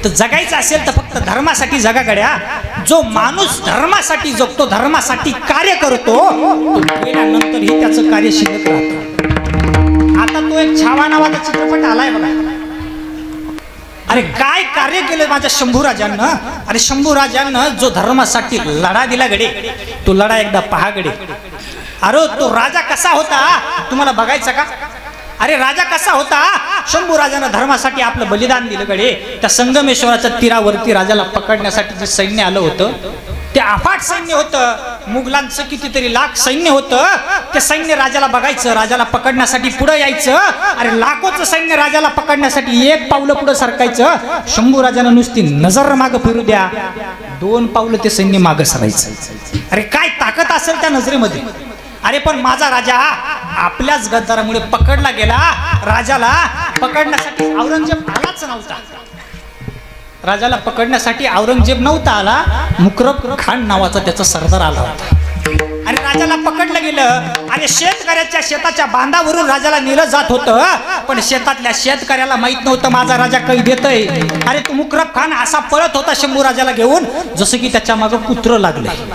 तर जगायचं असेल तर फक्त धर्मासाठी जगा गड्या. जो माणूस धर्मासाठी जगतो, धर्मासाठी कार्य करतो, तो गेल्यानंतरही त्याचं कार्य शिल्लक राहतं. आता तो एक छावा नावाचा चित्रपट आलाय बघा. अरे काय कार्य केलं माझ्या शंभूराजांना. अरे शंभूराजांना जो धर्मासाठी लढा दिला गडे, तो लढा एकदा पहा गडे. अरे तो राजा कसा होता तुम्हाला बघायचा का? अरे राजा कसा होता? शंभू राजानं धर्मासाठी आपलं बलिदान दिलं गडे. त्या संगमेश्वराच्या तीरावरती राजाला पकडण्यासाठी जे सैन्य आलं होतं, ते अफाट सैन्य होतं. मुघलांचं कितीतरी लाख सैन्य होतं. ते सैन्य राजाला बघायचं, राजाला पकडण्यासाठी पुढे यायचं. अरे लाखोचं सैन्य राजाला पकडण्यासाठी एक पावलं पुढे सरकायचं. शंभू राजानं नुसती नजर मागं फिरू द्या, 2 पावलं ते सैन्य मागं सरायचं. अरे काय ताकद असेल त्या नजरेमध्ये. अरे पण माझा राजा आपल्याच गद्दारामुळे पकडला गेला. राजाला पकडण्यासाठी औरंगजेब आलाच नव्हता. राजाला पकडण्यासाठी औरंगजेब नव्हता आला, मुकरब खान नावाचा त्याचा सरदार आला होता. आणि राजाला पकडलं गेलं. अरे शेतकऱ्याच्या शेताच्या बांधावरून राजाला नेलं जात होतं, पण शेतातल्या शेतकऱ्याला माहित नव्हतं माझा राजा कैद येतोय. अरे तो मुकरब खान असा पळत होता शंभू राजाला घेऊन, जसं की त्याच्या मागं कुत्रं लागलंय.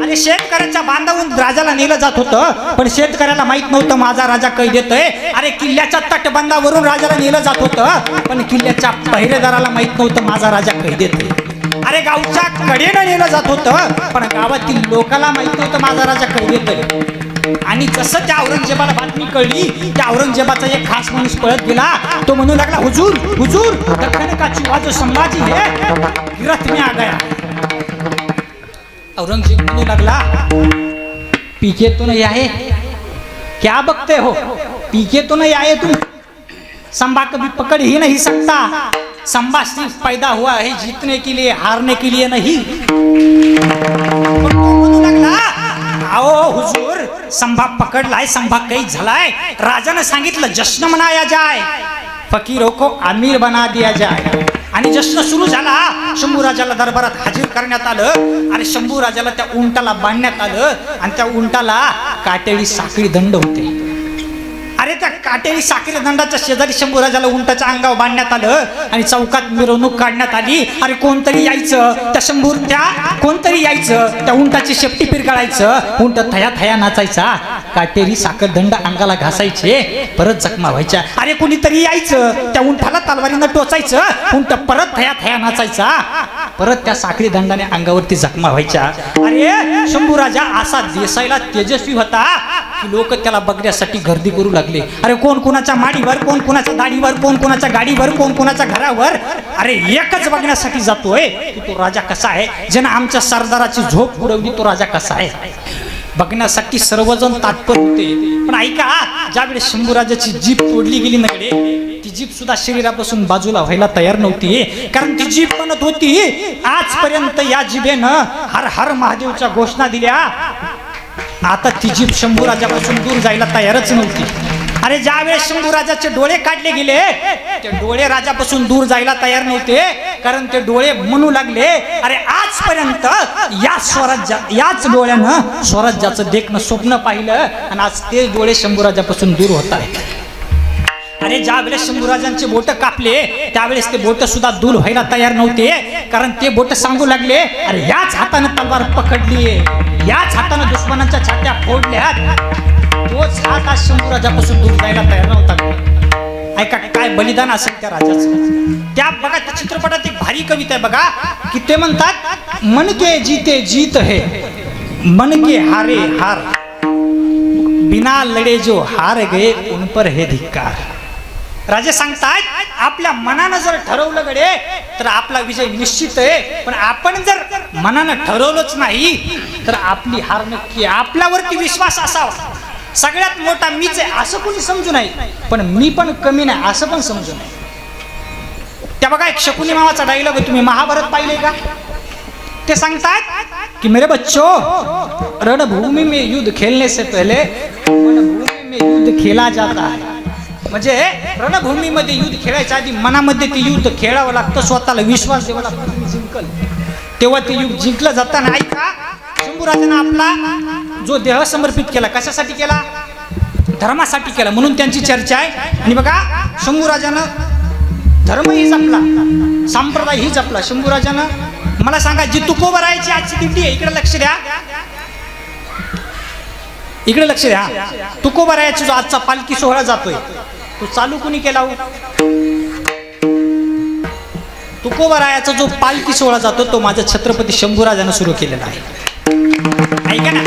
आणि शेतकऱ्याच्या बांधावरून राजाला नेलं जात होतं, पण शेतकऱ्याला माहित नव्हतं माझा राजा कैद येतोय. अरे किल्ल्याच्या तटबंधावरून राजाला नेलं जात होतं, पण किल्ल्याच्या पहिरेदाराला माहित नव्हतं माझा राजा कैद येतोय. अरे गावच्या कडेनं नेलं जात होतं, पण गावातील लोकांना माहित नव्हतं माझा राजा कैद येतोय. आणि जसं त्या औरंगजेबाला बातमी कळली, त्या औरंगजेबाचा एक खास माणूस पळत गेला. तो म्हणू लागला, हुजूर हुजूर, दख्खन का चुवा जो संभाजी है गिरफ्त में आ गया. औरंगजेब म्हणू लागला, पीछे तो नहीं आए, क्या बकते हो, पीछे तो नहीं आए तुम. संभा कभी पकड़ ही नहीं सकता. संभा सिर्फ पैदा हुआ है जीतने के लिए, हारने के लिए नहीं. म्हणू लागला, आओ हुजूर, संभा पकडलाय, संभा कैद झालाय. राजाने सांगितलं जश्न मनाया जाय, फकीरों को अमीर बना दिया जाए. आणि जश्न सुरू झाला. शंभू राजाला दरबारात हजर करण्यात आलं. आणि शंभू राजाला त्या उंटाला बांधण्यात आलं, आणि त्या उंटाला काटेरी साखळी दंड होते. अरे त्या काटेरी साखळी दंडाच्या शेजारी शंभू राजाला उंटाच्या अंगावर बांधण्यात आलं, आणि चौकात मिरवणूक काढण्यात आली. अरे कोणतरी यायचं, त्या शंभू कोणतरी यायचं, त्या उंटाची शेपटी पिरगाळायचं, उंट थया थया नाचायचा, काटेरी साखर दंड अंगाला घासायचे, परत जखमा व्हायच्या. अरे कोणीतरी यायचं, त्या उंटाला तलवारीनं टोचायचं, उंट परत थया थया नाचायचा, परत त्या साखळी दंडाने अंगावरती जखमा व्हायच्या. अरे शंभू राजा असा दिसायला तेजस्वी होता की लोक त्याला बघण्यासाठी गर्दी करू लागले. अरे कोण कोणाच्या माडीवर, कोण कोणाच्या दाढीवर, कोण कोणाच्या गाडीवर, कोण कोणाच्या घरावर. अरे एकच बघण्यासाठी जातोय की तो राजा कसा आहे. ज्यानं आमच्या सरदाराची झोप उडवली, तो राजा कसा आहे बघण्यासाठी सर्वजण तात्पर होते. पण ऐका, ज्यावेळेस शंभू राजाची जीभ तोडली गेली नकडे, ती जीभ सुद्धा शरीरापासून बाजूला व्हायला तयार नव्हती. कारण ती जीभ म्हणत होती, आजपर्यंत या जिभेनं हर हर महादेवच्या घोषणा दिल्या, आता ती जीभ शंभू राजापासून दूर जायला तयारच नव्हती. अरे ज्यावेळेस शंभू राजाचे डोळे काढले गेले, ते डोळे राजापासून दूर जायला तयार नव्हते. कारण ते डोळे म्हणू लागले, अरे आजपर्यंत याच डोळ्यानं स्वराज्याचं देखणं स्वप्न पाहिलं, आणि आज ते डोळे शंभू राजापासून दूर होत आहेत. अरे ज्या वेळेस शंभू राजांचे बोट कापले, त्यावेळेस ते बोट सुद्धा दूर व्हायला तयार नव्हते. कारण ते बोट सांगू लागले, अरे याच हातानं तलवार पकडलीये, याच हातानं दुश्मनांच्या छात्या फोडल्यात, तोच हात आज शंभू राजापासून दूर जायला तयार नव्हता. ऐका काय बलिदान असेल त्या राजाचं. त्या बघा, त्या चित्रपटात एक भारी कविता आहे बघा, की ते म्हणतात, मन के जीते जीत है, मन के हारे हार, बिना लढे जो हार गए उन पर है धिक्कार. राजे सांगतात, आपल्या मनानं जर ठरवलं गडे तर आपला विजय निश्चित आहे. पण आपण जर मनानं ठरवलंच नाही तर आपली हार नक्की. आपल्यावरती विश्वास असावा. सगळ्यात मोठा मीच आहे असं कोणी समजू नये, पण मी पण कमी नाही असं पण समजू नये. त्या बघा, एक शकुनी मामाचा डायलॉग आहे, तुम्ही महाभारत पाहिले का? ते सांगतात की मेरे बच्चों, रणभूमि में युद्ध खेलने से पहले वनभूमि में युद्ध खेला जाता है. म्हणजे रणभूमीमध्ये युद्ध खेळायच्या आधी मनामध्ये ते युद्ध खेळावं लागतं, स्वतःला विश्वास द्यावा लागतो, मी जिंकल, तेव्हा ते युद्ध जिंकलं जातं. नाही का, शंभू राजानं आपला जो देह समर्पित केला, कशासाठी केला? धर्मासाठी केला, म्हणून त्यांची चर्चा आहे. आणि बघा, शंभू राजानं धर्म ही जपला, संप्रदाय ही जपला. शंभूराजानं मला सांगा, जी तुकोबरायाची आजची दिंडी आहे, इकडे लक्ष द्या, इकडे लक्ष द्या. तुकोबरायाचा जो आजचा पालखी सोहळा जातोय, तो चालू कुणी केला हो? तुकोबरायाचा जो पालखी सोहळा जातो, तो माझ्या छत्रपती शंभूराजानं सुरू केलेला आहे. ऐका ना,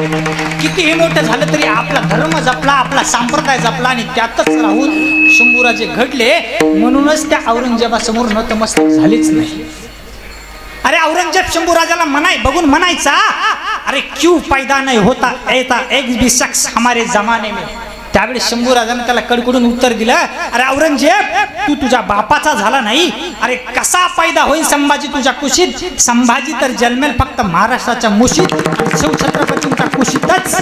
कितीही मोठं झालं तरी आपला धर्म जपला, आपला संप्रदाय जपला आणि त्यातच राहून शंभूराजे घडले. म्हणूनच त्या औरंगजेबासमोर नतमस्तक झालीच नाही. अरे औरंगजेब शंभूराजाला बघून म्हणायचा, अरे क्यों पैदा नहीं होता ऐसा एक भी शख्स हमारे जमाने में. त्यावेळेस शंभूराजानं त्याला कडकडून उत्तर दिलं, अरे औरंगजेब, तू तुझ्या बापाचा झाला नाही, अरे कसा पैदा होईल संभाजी तुझ्या कुशीत. संभाजी तर जन्मेल फक्त महाराष्ट्राच्या मुशीत, शिवछत्रपतींच्या कुशीतच.